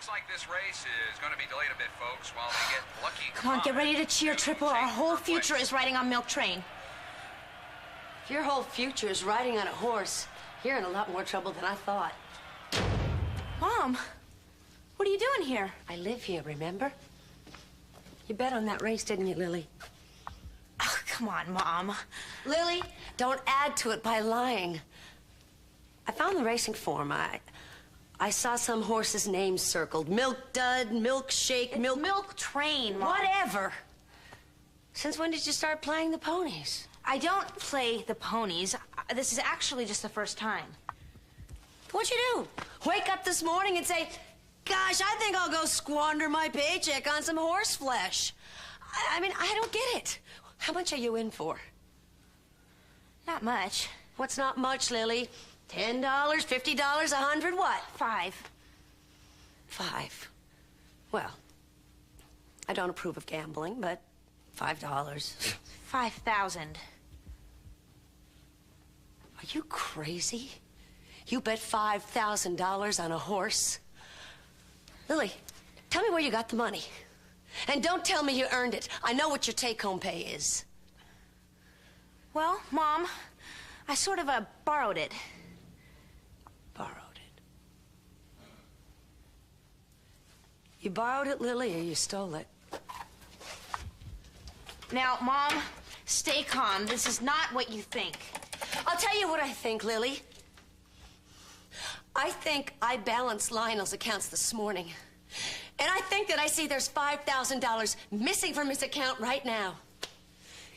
Looks like this race is going to be delayed a bit, folks, while they get lucky. Come on, get ready to cheer, Triple. Our whole future is riding on Milk Train. If your whole future is riding on a horse, you're in a lot more trouble than I thought. Mom, what are you doing here? I live here, remember? You bet on that race, didn't you, Lily? Oh, come on, Mom. Lily, don't add to it by lying. I found the racing form. I saw some horse's name circled. Milk Dud, Milkshake, Milk Train, Mom. Whatever. Since when did you start playing the ponies? I don't play the ponies. This is actually just the first time. What'd you do? Wake up this morning and say, gosh, I think I'll go squander my paycheck on some horse flesh. I mean, I don't get it. How much are you in for? Not much. What's not much, Lily? $10, $50, $100, what? $5. $5. Well, I don't approve of gambling, but $5. 5,000. Are you crazy? You bet $5,000 on a horse? Lily, tell me where you got the money. And don't tell me you earned it. I know what your take-home pay is. Well, Mom, I sort of borrowed it. Borrowed it? You borrowed it, Lily, or you stole it? Now, Mom, stay calm. This is not what you think. I'll tell you what I think, Lily. I think I balanced Lionel's accounts this morning. And I think that I see there's $5,000 missing from his account right now.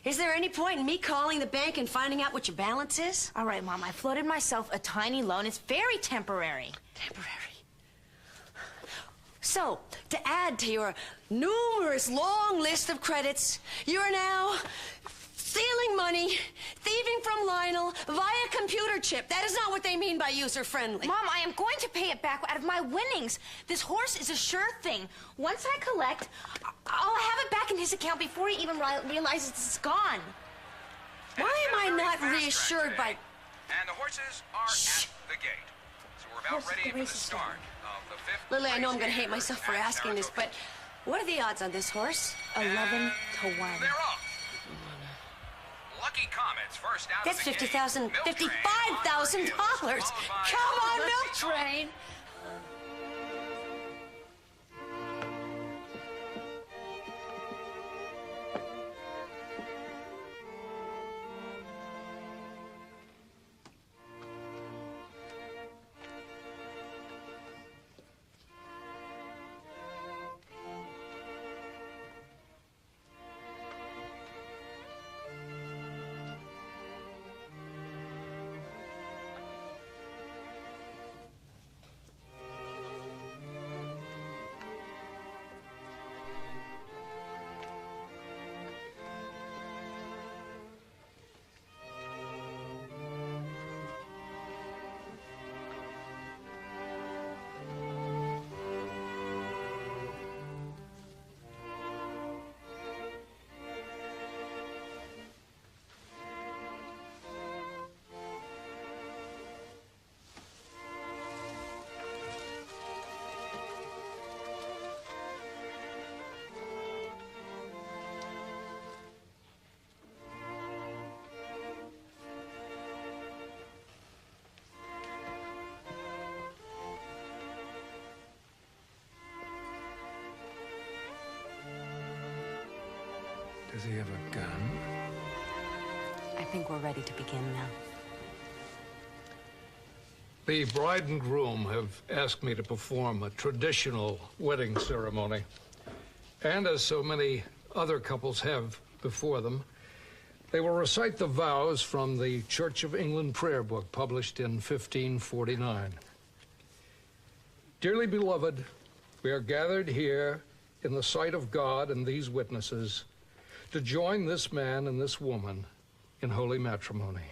Is there any point in me calling the bank and finding out what your balance is? All right, Mom, I floated myself a tiny loan. It's very temporary. Temporary. So, to add to your numerous long list of credits, you're now stealing money, thieving from Lionel via computer chip. That is not what they mean by user-friendly. Mom, I am going to pay it back out of my winnings. This horse is a sure thing. Once I collect, I'll have it back in his account before he even realizes it's gone. Why am I not reassured by... And the horses are at the gate. So we're about ready for the start of the fifth. Lily, I know I'm going to hate myself for asking this, but what are the odds on this horse? 11 to 1. They're off. Lucky Comet's first out That's of the gate. $50,000, $55,000. Come on, Milk Train. Does he have a gun? I think we're ready to begin now. The bride and groom have asked me to perform a traditional wedding ceremony. And as so many other couples have before them, they will recite the vows from the Church of England prayer book published in 1549. Dearly beloved, we are gathered here in the sight of God and these witnesses to join this man and this woman in holy matrimony.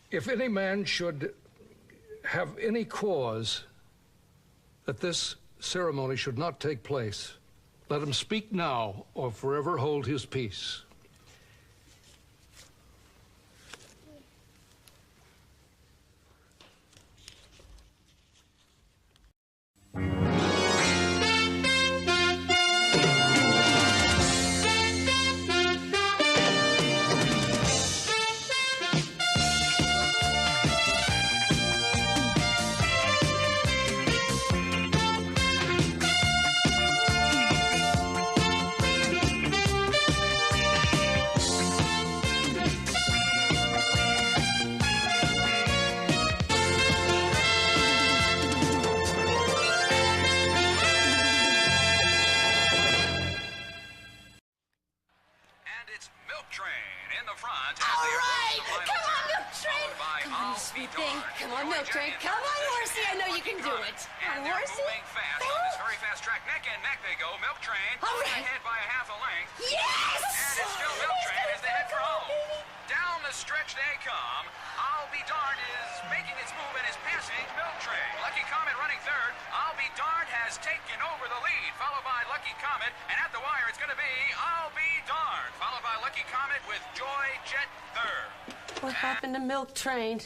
If any man should have any cause that this ceremony should not take place, let him speak now or forever hold his peace. Milk Train. Come on, Horsey. I know you can do it. And they're moving fast on this very fast track. Neck and neck they go. Milk Train All right. ahead by a half a length. Yes! And it's still Milk Train as they head for home. Down the stretch they come. I'll Be Darned is making its move and is passing Milk Train. Lucky Comet running third. I'll Be Darned has taken over the lead, followed by Lucky Comet. And at the wire, it's going to be I'll Be Darned, followed by Lucky Comet with Joy Jet third. What happened to Milk Train?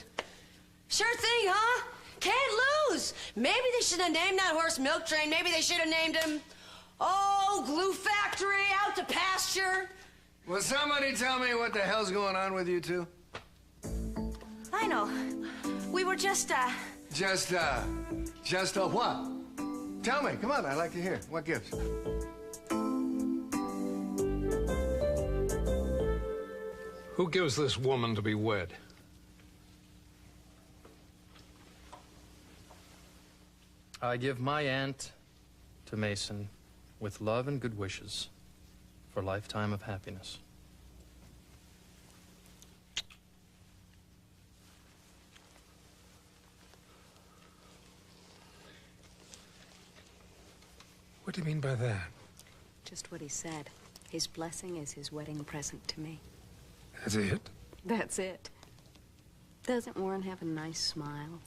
Sure thing, huh? Can't lose. Maybe they should have named that horse Milk Train. Maybe they should have named him, Glue Factory out to pasture. Will somebody tell me what the hell's going on with you two? I know. We were just Just a what? Tell me, come on, I'd like to hear. What gives? Who gives this woman to be wed? I give my aunt to Mason with love and good wishes for a lifetime of happiness. What do you mean by that? Just what he said. His blessing is his wedding present to me. That's it? That's it. Doesn't Warren have a nice smile?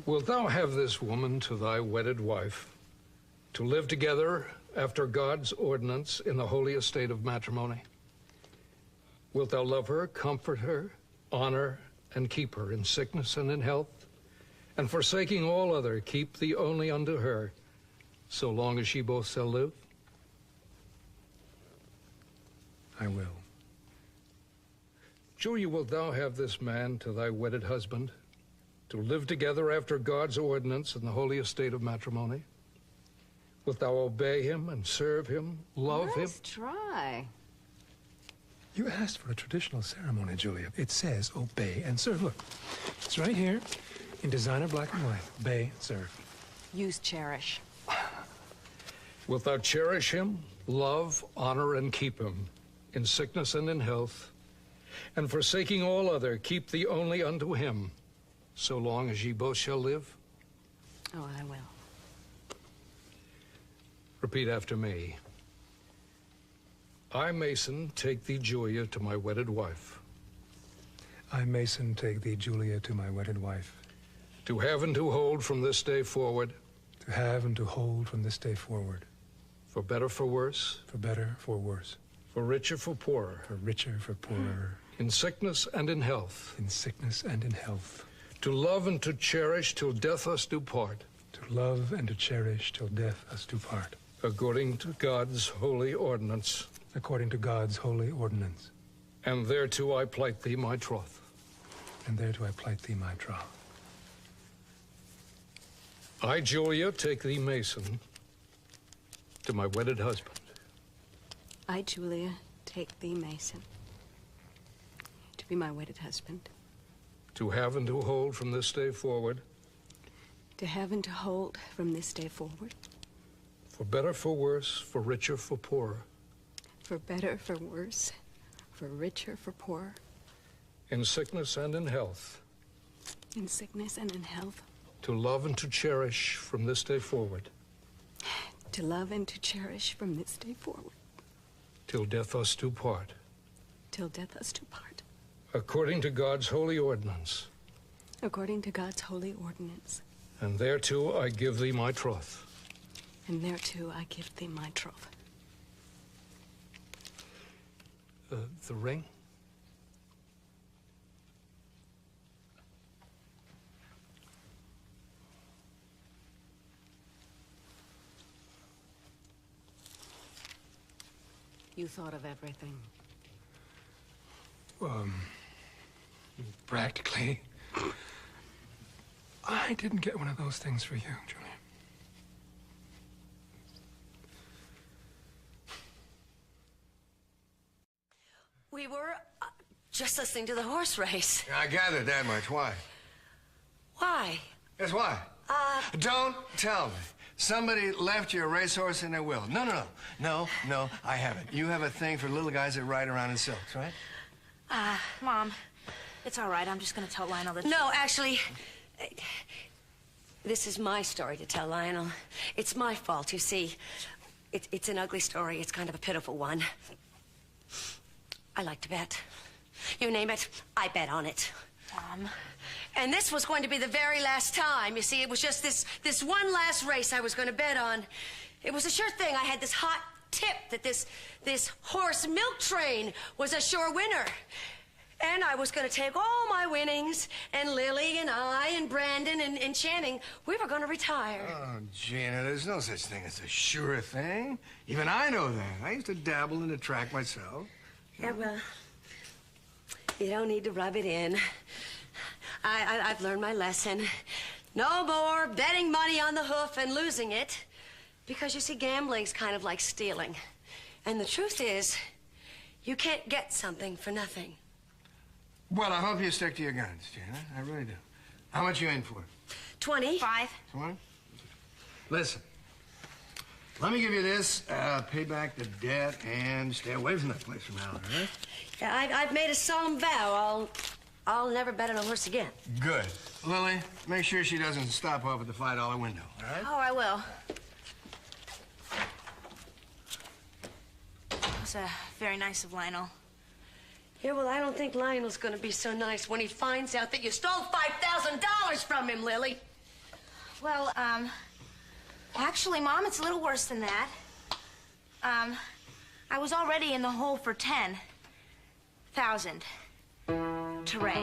Wilt thou have this woman to thy wedded wife, to live together after God's ordinance in the holy estate of matrimony? Wilt thou love her, comfort her, honor, and keep her in sickness and in health, and forsaking all other, keep thee only unto her, so long as she both shall live? I will. Julia, wilt thou have this man to thy wedded husband, to live together after God's ordinance in the holy estate of matrimony? Wilt thou obey him and serve him, love him? Let's try. You asked for a traditional ceremony, Julia. It says obey and serve. Look, it's right here in designer black and white. Obey and serve. Use cherish. Wilt thou cherish him, love, honor, and keep him, in sickness and in health, and forsaking all other, keep thee only unto him, so long as ye both shall live? Oh, I will. Repeat after me. I, Mason, take thee, Julia, to my wedded wife, I, Mason, take thee, Julia, to my wedded wife, to have and to hold from this day forward, to have and to hold from this day forward, for better, for worse, for better, for worse, for richer, for poorer, for richer, for poorer, in sickness and in health, in sickness and in health, to love and to cherish till death us do part, to love and to cherish till death us do part, according to God's holy ordinance. according to God's holy ordinance. And thereto I plight thee my troth. And thereto I plight thee my troth. I, Julia, take thee, Mason, to my wedded husband, I, Julia, take thee, Mason, to be my wedded husband, to have and to hold from this day forward, to have and to hold from this day forward, for better, for worse, for richer, for poorer, for better, for worse, for richer, for poorer, in sickness and in health, in sickness and in health, to love and to cherish from this day forward, to love and to cherish from this day forward, till death us do part, till death us do part, according to God's holy ordinance. according to God's holy ordinance. And thereto I give thee my troth. And thereto I give thee my troth. The ring? You thought of everything. Practically. I didn't get one of those things for you, Julia. We were just listening to the horse race. I gathered that much. Why? Why? Yes, why? Don't tell me. Somebody left you a racehorse in their will. No, I haven't. You have a thing for little guys that ride around in silks, right? Mom, It's all right. I'm just going to tell Lionel that... No, actually, this is my story to tell, Lionel. It's my fault, you see. It's an ugly story. It's kind of a pitiful one. I like to bet. You name it, I bet on it. And this was going to be the very last time. You see, it was just this one last race I was going to bet on. It was a sure thing. I had this hot tip that this horse milk train was a sure winner. And I was going to take all my winnings, and Lily and I and Brandon and Channing, we were going to retire. Oh, Gina, there's no such thing as a sure thing. Even I know that. I used to dabble in the track myself. Yeah, well, you don't need to rub it in. I've learned my lesson. No more betting money on the hoof and losing it. Because, you see, gambling's kind of like stealing. And the truth is, you can't get something for nothing. Well, I hope you stick to your guns, Gina. I really do. How much you in for? 20. 5. 20? Listen, let me give you this, pay back the debt, and stay away from that place from now on, all right? Yeah, I've made a solemn vow. I'll never bet on a horse again. Good. Lily, make sure she doesn't stop off at the $5 window, all right? Oh, I will. That was very nice of Lionel. Yeah, well, I don't think Lionel's gonna be so nice when he finds out that you stole $5,000 from him, Lily. Well, actually, Mom, it's a little worse than that. I was already in the hole for 10,000 to Ray.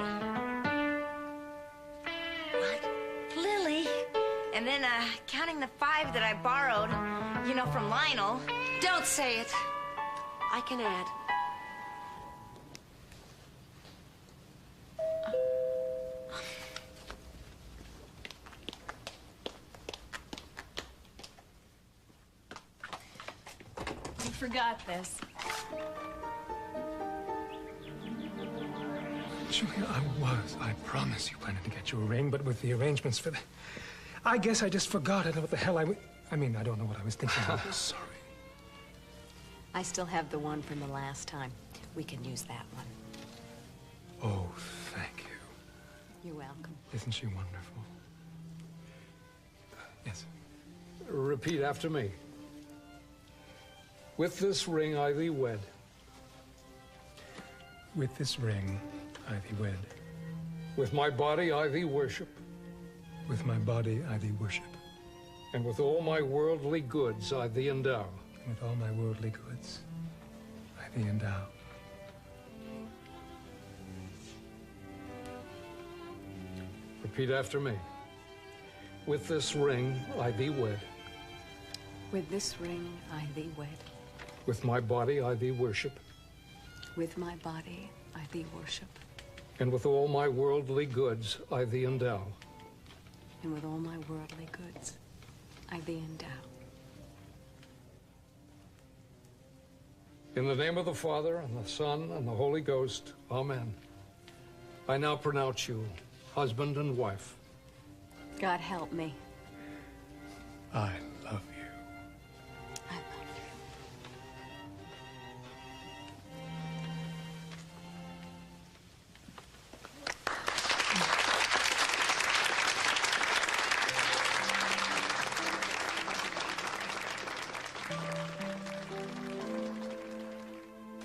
What? Lily? And then, counting the 5 that I borrowed, you know, from Lionel. Don't say it. I can add. You forgot this. Julia, I promise you planning to get you a ring, but with the arrangements for the... I guess I just forgot. I don't know what the hell I mean, I don't know what I was thinking of. Sorry. I still have the one from the last time. We can use that one. Oh, thank you. You're welcome. Isn't she wonderful? Yes. Repeat after me. With this ring I thee wed. With this ring I thee wed. With my body I thee worship. With my body I thee worship. And with all my worldly goods I thee endow. And with all my worldly goods I thee endow. Repeat after me. With this ring I thee wed. With this ring I thee wed. With my body I thee worship. With my body I thee worship. And with all my worldly goods I thee endow. And with all my worldly goods I thee endow. In the name of the Father, and the Son, and the Holy Ghost, amen. I now pronounce you husband and wife. God help me. I love you. I love you.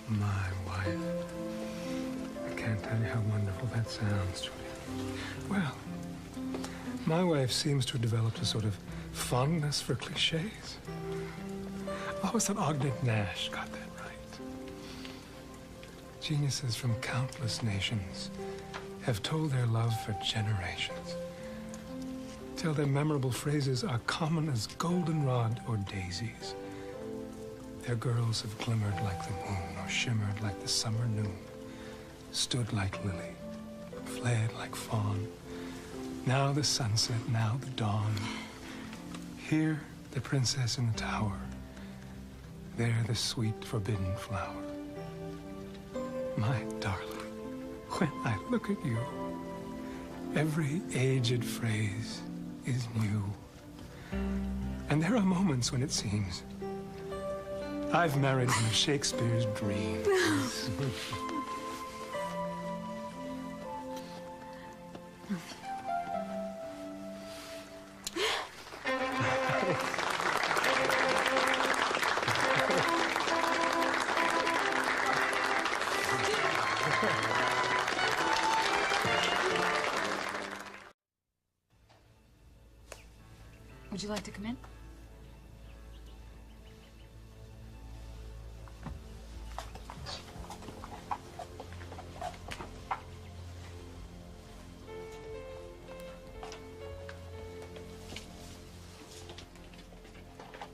My wife. I can't tell you how wonderful that sounds, Julia. Well, my wife seems to have developed a sort of fondness for cliches. I always thought Ogden Nash got that right. Geniuses from countless nations have told their love for generations, till their memorable phrases are common as goldenrod or daisies. Their girls have glimmered like the moon, or shimmered like the summer noon, stood like lily, fled like fawn. Now the sunset, now the dawn. Here, the princess in the tower. There, the sweet forbidden flower. My darling, when I look at you, every aged phrase is new. And there are moments when it seems I've married one of Shakespeare's dreams. Would you like to come in?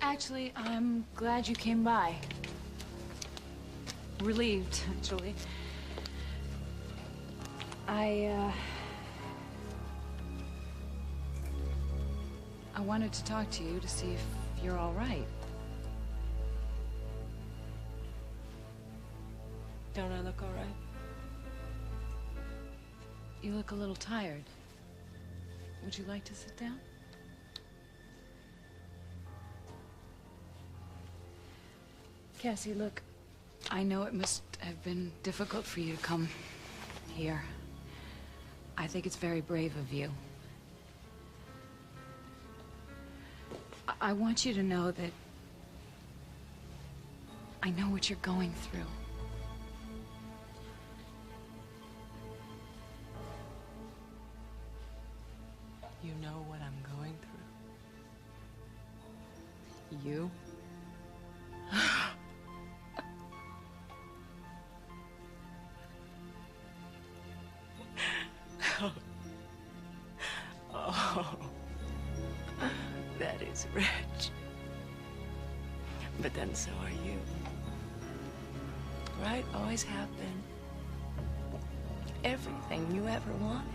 Actually, I'm glad you came by. Relieved, actually. I wanted to talk to you to see if you're all right. Don't I look all right? You look a little tired. Would you like to sit down? Cassie, look, I know it must have been difficult for you to come here. I think it's very brave of you. I want you to know that I know what you're going through. You know what I'm going through? You? Oh, that is rich. But then so are you. Right? Always have been. Everything you ever wanted.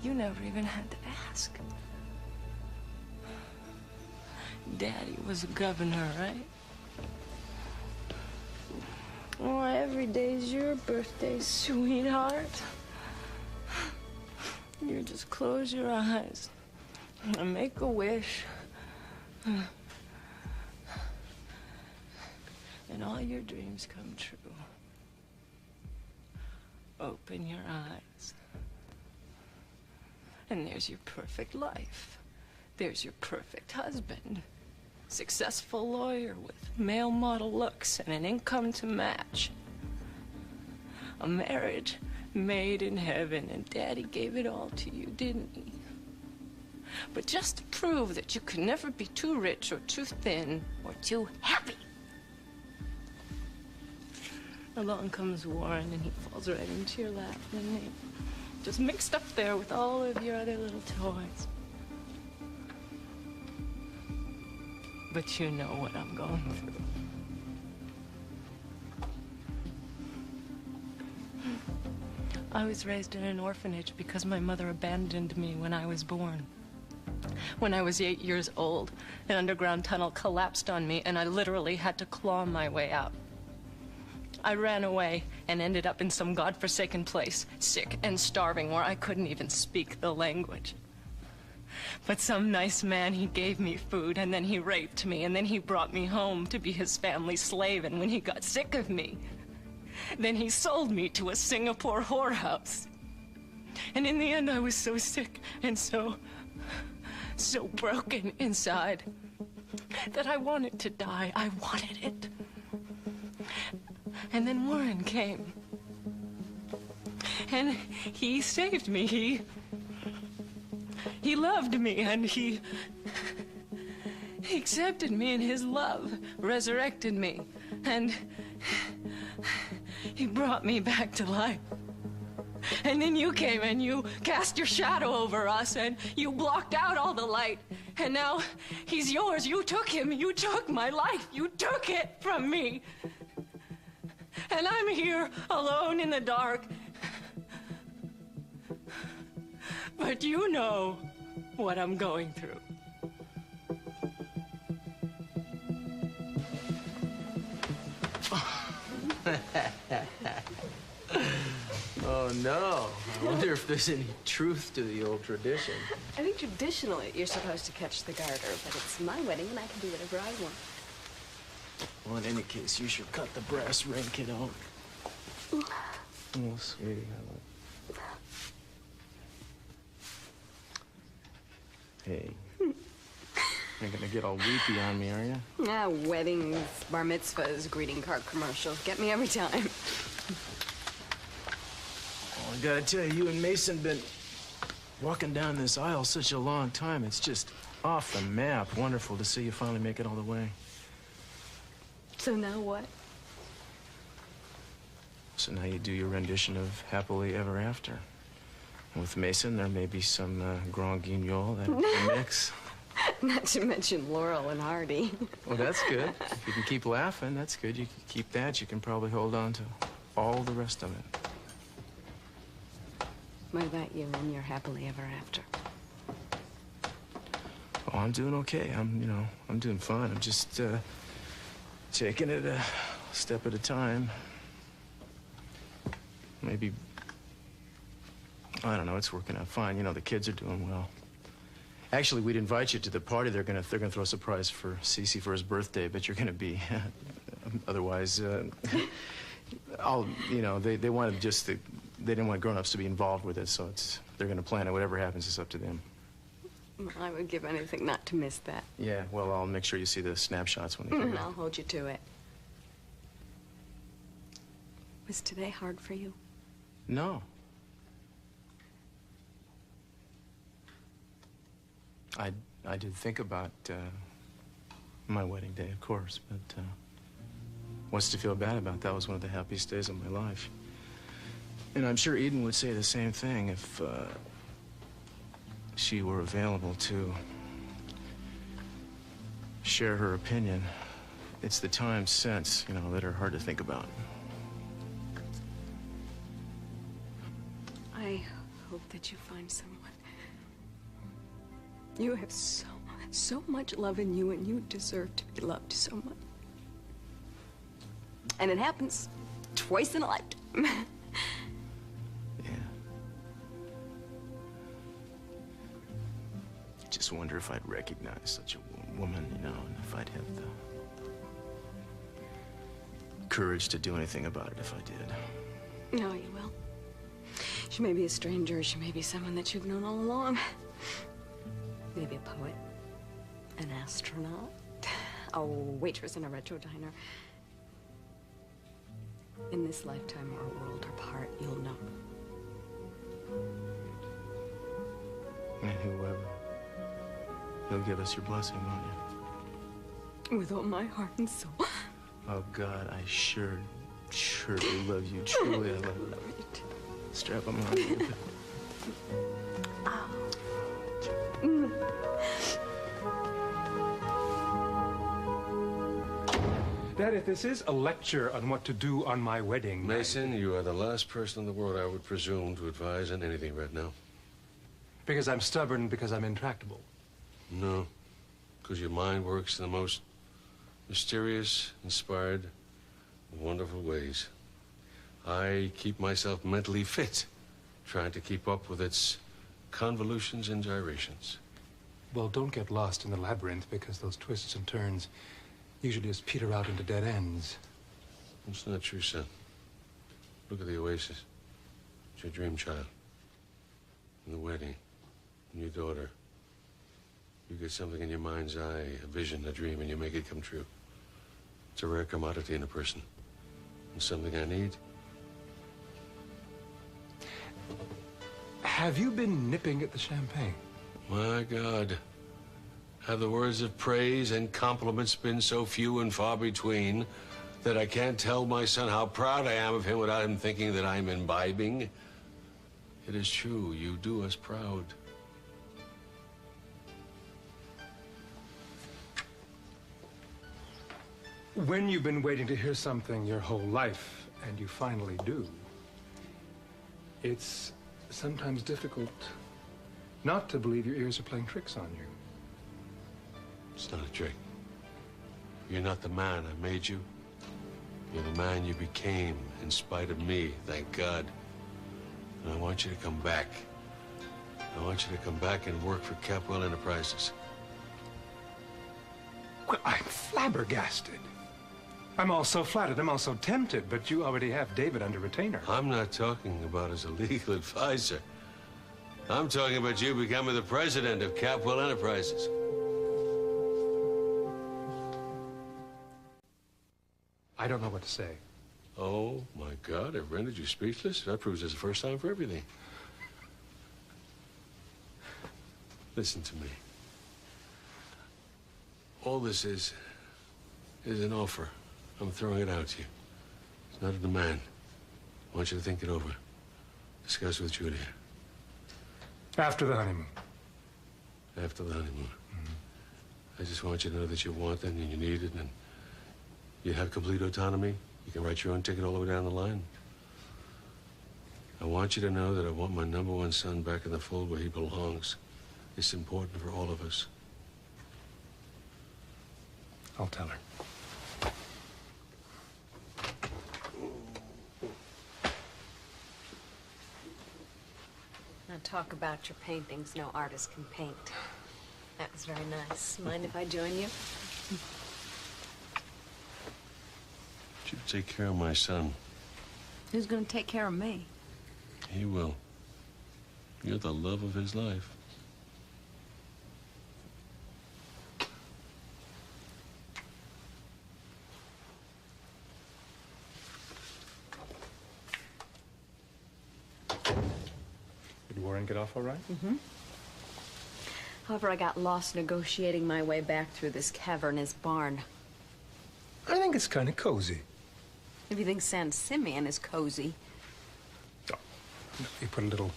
You never even had to ask. Daddy was a governor, right? Oh, every day's your birthday, sweetheart. You just close your eyes and make a wish. And all your dreams come true. Open your eyes. And there's your perfect life. There's your perfect husband. Successful lawyer with male model looks and an income to match. A marriage made in heaven, and Daddy gave it all to you, didn't he? But just to prove that you could never be too rich or too thin or too happy. Along comes Warren, and he falls right into your lap, doesn't he? Just mixed up there with all of your other little toys. But you know what I'm going through. I was raised in an orphanage because my mother abandoned me when I was born. When I was 8 years old, an underground tunnel collapsed on me, and I literally had to claw my way out. I ran away and ended up in some godforsaken place, sick and starving, where I couldn't even speak the language. But some nice man, he gave me food, and then he raped me, and then he brought me home to be his family slave, and when he got sick of me, then he sold me to a Singapore whorehouse. And in the end, I was so sick and so broken inside that I wanted to die. I wanted it. And then Warren came. And he saved me. He loved me, and he accepted me in his love, resurrected me, and he brought me back to life. And then you came and you cast your shadow over us, and you blocked out all the light. And now he's yours. You took him. You took my life. You took it from me. And I'm here alone in the dark. But you know what I'm going through. Oh, no. I wonder if there's any truth to the old tradition. I think traditionally you're supposed to catch the garter, but it's my wedding and I can do whatever I want. Well, in any case, you should cut the brass ring, kiddo. Oh, sweetie. Hey. You're gonna get all weepy on me, are you? Ah, weddings, bar mitzvahs, greeting card commercials. Get me every time. Well, I gotta tell you, you and Mason been walking down this aisle such a long time. It's just off the map. Wonderful to see you finally make it all the way. So now what? So now you do your rendition of Happily Ever After. And with Mason, there may be some Grand Guignol that mix. Not to mention Laurel and Hardy. Well, that's good. If you can keep laughing, that's good. You can keep that. You can probably hold on to all the rest of it. What about you and your Happily Ever After? Oh, I'm doing okay. I'm doing fine. I'm just taking it a step at a time. Maybe, I don't know, it's working out fine. You know, the kids are doing well. Actually, we'd invite you to the party. They're gonna throw a surprise for Cece for his birthday, but you're gonna be, otherwise, they wanted they didn't want grown-ups to be involved with it, so they're gonna plan it. Whatever happens, it's up to them. Well, I would give anything not to miss that. Yeah, well, I'll make sure you see the snapshots when they come I'll hold you to it. Was today hard for you? No. I did think about my wedding day, of course, but what's to feel bad about? That was one of the happiest days of my life. And I'm sure Eden would say the same thing if she were available to share her opinion. It's the times since, that are hard to think about. I hope that you find someone. You have so much love in you, and you deserve to be loved so much. And it happens twice in a lifetime. Yeah. I just wonder if I'd recognize such a woman, and if I'd have the courage to do anything about it if I did. No, you will. She may be a stranger, she may be someone that you've known all along. Maybe a poet, an astronaut, a waitress in a retro diner. In this lifetime or a world apart, you'll know. And whoever, you'll give us your blessing, won't you? With all my heart and soul. Oh, God, I sure do love you. Truly, I love you too. Strap them on. Dad, if this is a lecture on what to do on my wedding... Mason, you are the last person in the world I would presume to advise on anything right now. Because I'm stubborn, because I'm intractable. No, because your mind works in the most mysterious, inspired, wonderful ways. I keep myself mentally fit, trying to keep up with its convolutions and gyrations. Well, don't get lost in the labyrinth, because those twists and turns usually just peter out into dead ends. It's not true, son. Look at the oasis. It's your dream child. And the wedding. And your daughter. You get something in your mind's eye, a vision, a dream, and you make it come true. It's a rare commodity in a person. And something I need. Have you been nipping at the champagne? My God. Have the words of praise and compliments been so few and far between that I can't tell my son how proud I am of him without him thinking that I'm imbibing? It is true, you do us proud. When you've been waiting to hear something your whole life, and you finally do, it's sometimes difficult not to believe your ears are playing tricks on you. It's not a trick. You're not the man I made you. You're the man you became in spite of me, thank God. And I want you to come back. I want you to come back and work for Capwell Enterprises. Well, I'm flabbergasted. I'm also flattered, I'm also tempted, but you already have David under retainer. I'm not talking about as a legal advisor. I'm talking about you becoming the president of Capwell Enterprises. I don't know what to say. Oh, my God, I've rendered you speechless? That proves it's the first time for everything. Listen to me. All this is an offer. I'm throwing it out to you. It's not a demand. I want you to think it over. Discuss with Julia. After the honeymoon. After the honeymoon. I just want you to know that you want it and you need it and you have complete autonomy. You can write your own ticket all the way down the line. I want you to know that I want my #1 son back in the fold where he belongs. It's important for all of us. I'll tell her. Now talk about your paintings no artist can paint. That was very nice. Mind if I join you? You take care of my son. Who's gonna take care of me? He will. You're the love of his life. Did Warren get off all right? Mm-hmm. However, I got lost negotiating my way back through this cavernous barn. I think it's kind of cozy. If you think San Simeon is cozy. Oh, you put a little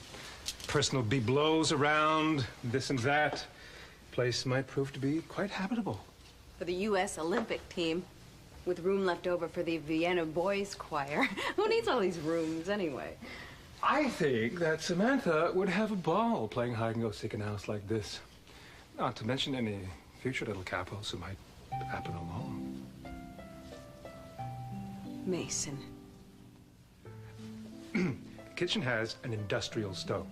personal bibelots around, this and that. Place might prove to be quite habitable. For the U.S. Olympic team, with room left over for the Vienna Boys Choir. Who needs all these rooms anyway? I think that Samantha would have a ball playing hide-and-go-seek in a house like this. Not to mention any future little capos who might happen along. Mason. The kitchen has an industrial stove.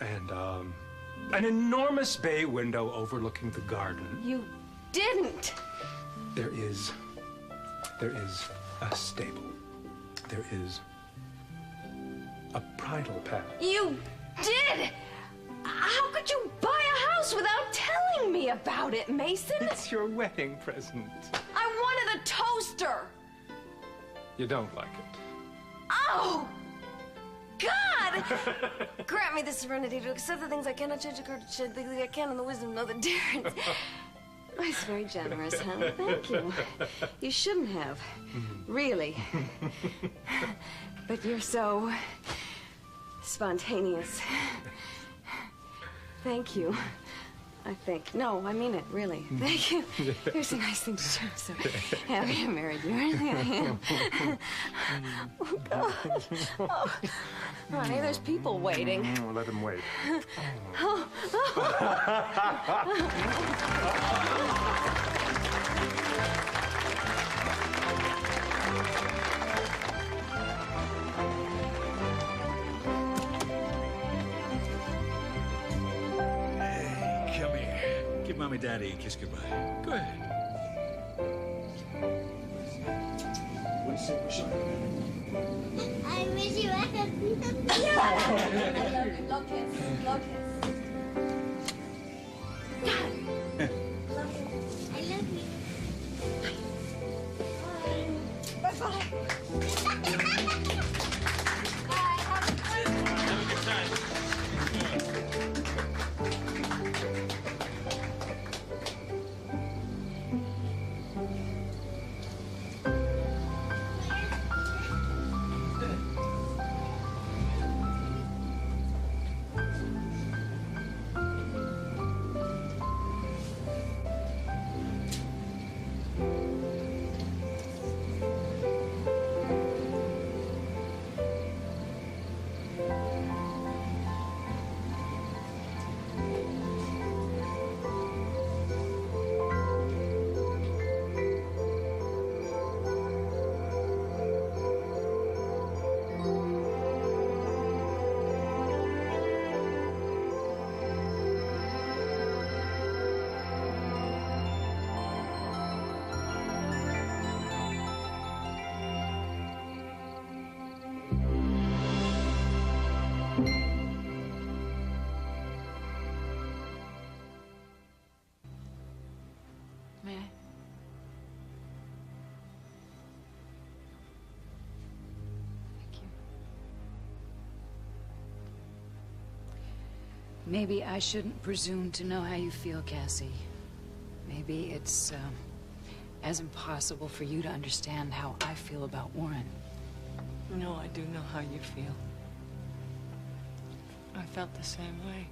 And, an enormous bay window overlooking the garden. You didn't! There is a stable. There is a bridal path. You did! How could you buy a house without telling me about it, Mason? It's your wedding present. I wanted a toaster! You don't like it. Oh! God! Grant me the serenity to accept the things I cannot change, the courage to shed the things I can, and the wisdom to know the difference. Oh, it's very generous, huh? Thank you. You shouldn't have. Really. But you're so spontaneous. Thank you. I think. No, I mean it, really. Thank you. Here's a nice thing to do. I'm so happy I married you. Really, I am. Oh, God. Oh, honey, there's people waiting. Well, let them wait. Oh. Mommy, Daddy, kiss goodbye. Go ahead. What do you say? I wish you had a piece of pizza. I love you. Love kiss. Love kiss. I love you. Bye-bye. Have a good time. May I? Thank you. Maybe I shouldn't presume to know how you feel, Cassie. Maybe it's, as impossible for you to understand how I feel about Warren. No, I do know how you feel. I felt the same way.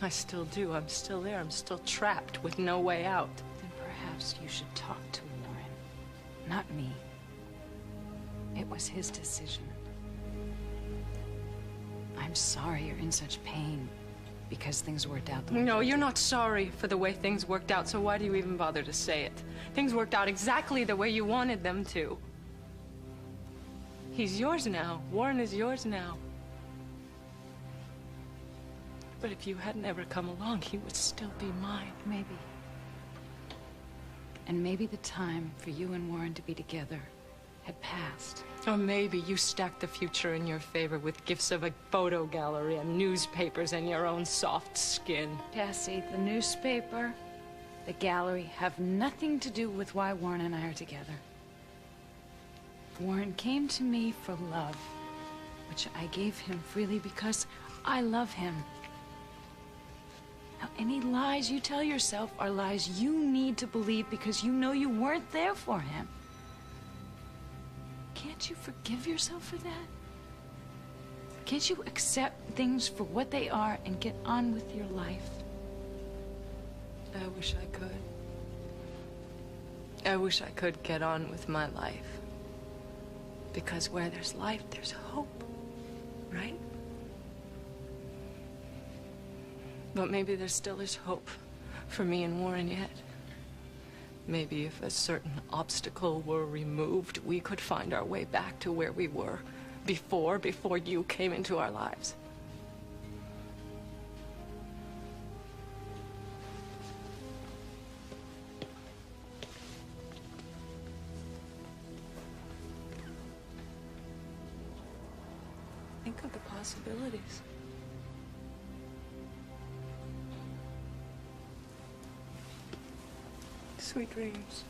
I still do. I'm still there. I'm still trapped with no way out. Then perhaps you should talk to Warren, not me. It was his decision. I'm sorry you're in such pain because things worked out the way No, you're not sorry for the way things worked out, so why do you even bother to say it? Things worked out exactly the way you wanted them to. He's yours now. Warren is yours now. But if you hadn't ever come along, he would still be mine. Maybe. And maybe the time for you and Warren to be together had passed. Or maybe you stacked the future in your favor with gifts of a photo gallery and newspapers and your own soft skin. Cassie, the newspaper, the gallery have nothing to do with why Warren and I are together. Warren came to me for love, which I gave him freely because I love him. Now, any lies you tell yourself are lies you need to believe because you know you weren't there for him. Can't you forgive yourself for that? Can't you accept things for what they are and get on with your life? I wish I could. I wish I could get on with my life. Because where there's life, there's hope, right? But maybe there still is hope for me and Warren yet. Maybe if a certain obstacle were removed, we could find our way back to where we were before you came into our lives. Think of the possibilities. Sweet dreams.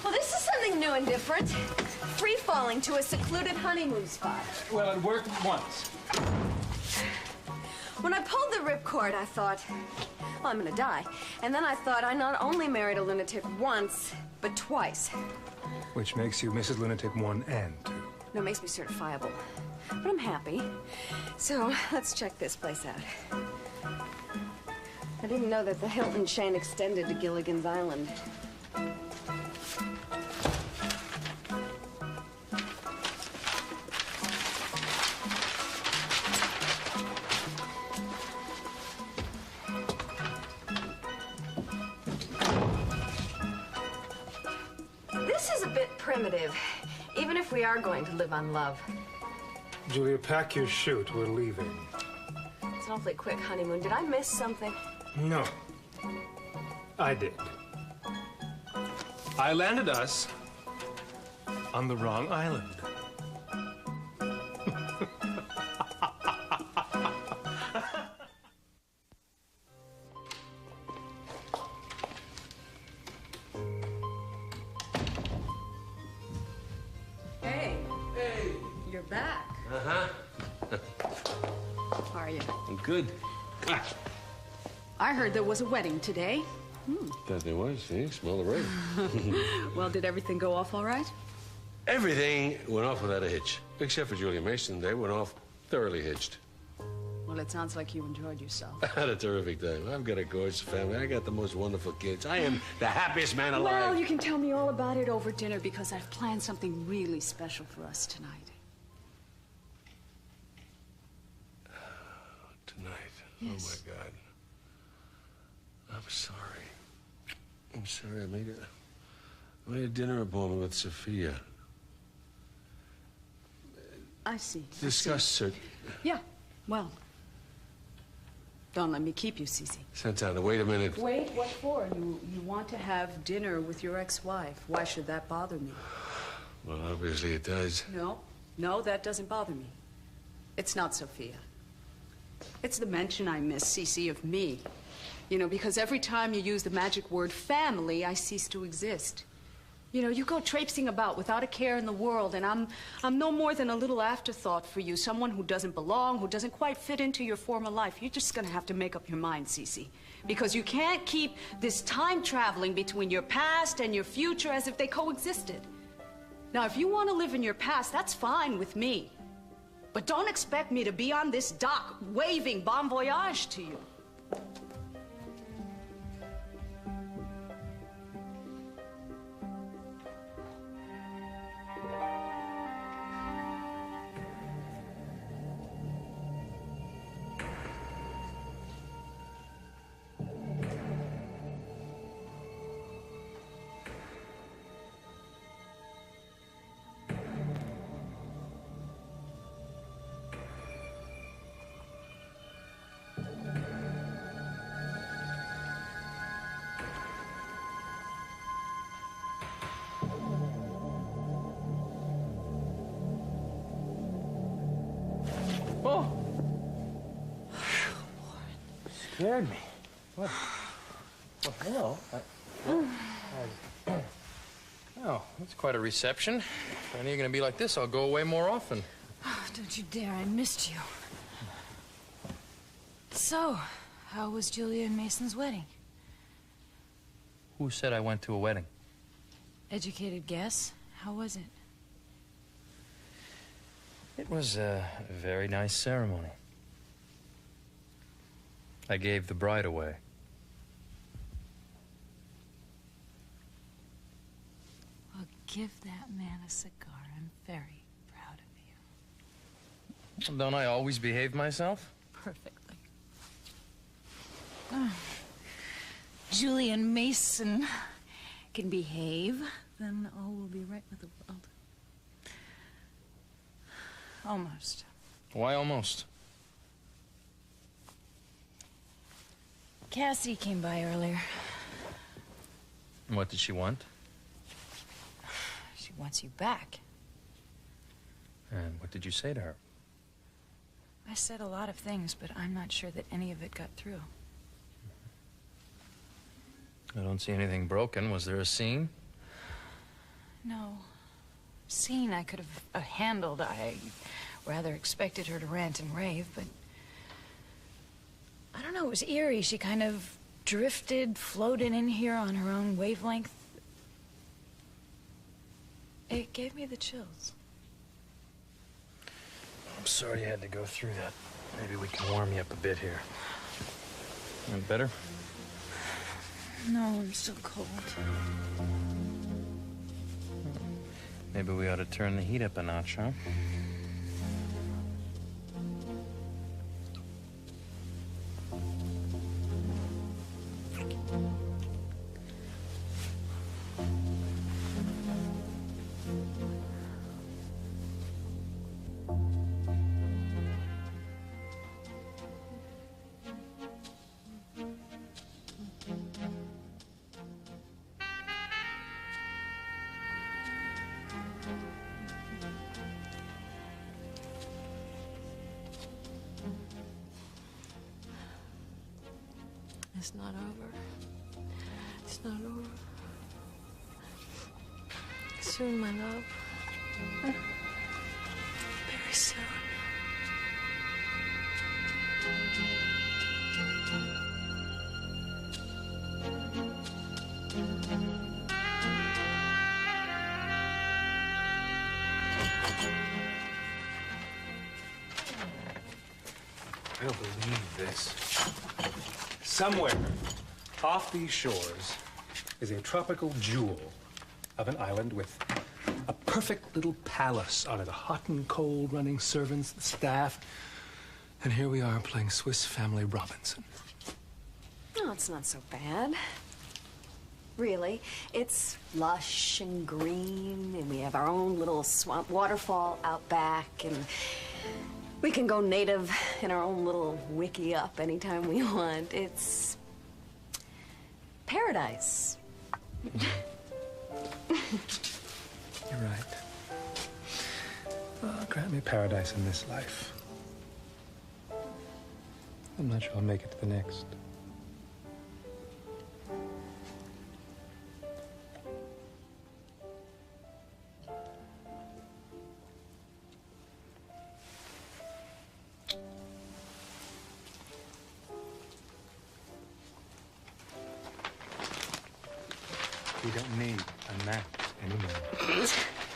Well, this is something new and different. Free falling to a secluded honeymoon spot. Well, it worked once. When I pulled the ripcord, I thought, well, I'm gonna die. And then I thought I not only married a lunatic once, but twice. Which makes you Mrs. Lunatic 1 and 2. No, it makes me certifiable. But I'm happy. So, let's check this place out. I didn't know that the Hilton chain extended to Gilligan's Island. This is a bit primitive, even if we are going to live on love. Julia, pack your chute. We're leaving. It's an awfully quick honeymoon. Did I miss something? No. I did. I landed us on the wrong island. Hey. Hey. You're back. Uh-huh. How are you? I'm good. I heard there was a wedding today. Thought there was. See? Smell the rain. Well, did everything go off all right? Everything went off without a hitch. Except for Julia Mason. They went off thoroughly hitched. Well, it sounds like you enjoyed yourself. I had a terrific time. I've got a gorgeous family. I got the most wonderful kids. I am the happiest man alive. Well, you can tell me all about it over dinner because I've planned something really special for us tonight. Tonight? Yes. Oh, my God. I'm sorry. I'm sorry. I made a dinner appointment with Sophia. I see. Discuss, sir. Yeah, well, don't let me keep you, Cece. Santana, wait a minute. Wait, what for? You want to have dinner with your ex-wife. Why should that bother me? Well, obviously it does. No, that doesn't bother me. It's not Sophia. It's the mention I miss, Cece, of me. You know, because every time you use the magic word family, I cease to exist. You know, you go traipsing about without a care in the world, and I'm no more than a little afterthought for you, someone who doesn't belong, who doesn't quite fit into your former life. You're just gonna have to make up your mind, Cece. Because you can't keep this time traveling between your past and your future as if they coexisted. Now, if you want to live in your past, that's fine with me. But don't expect me to be on this dock waving bon voyage to you. Oh! Scared me. What? Well, hello. Oh, that's quite a reception. If I knew you're going to be like this, I'll go away more often. Oh, don't you dare. I missed you. So, how was Julia and Mason's wedding? Who said I went to a wedding? Educated guess. How was it? It was a very nice ceremony. I gave the bride away. Well, give that man a cigar. I'm very proud of you. Don't I always behave myself? Perfectly. Julia and Mason can behave, then all will be right with the world. Almost. Why almost? Cassie came by earlier. And what did she want? She wants you back. And what did you say to her? I said a lot of things, but I'm not sure that any of it got through. I don't see anything broken. Was there a scene? No. Scene I could have handled. I rather expected her to rant and rave, but I don't know, it was eerie. She kind of drifted, floated in here on her own wavelength. It gave me the chills. I'm sorry you had to go through that. Maybe we can warm you up a bit here. And better? No, I'm still cold. Maybe we ought to turn the heat up a notch, huh? It's not over. It's not over. Soon, my love. Very soon. I don't believe this. Somewhere off these shores is a tropical jewel of an island with a perfect little palace on it, a hot and cold running servants, the staff. And here we are playing Swiss Family Robinson. Oh, it's not so bad. Really. It's lush and green, and we have our own little swamp waterfall out back, and we can go native in our own little wiki up anytime we want. It's paradise. You're right. Well, grant me paradise in this life. I'm not sure I'll make it to the next. We don't need a map anymore.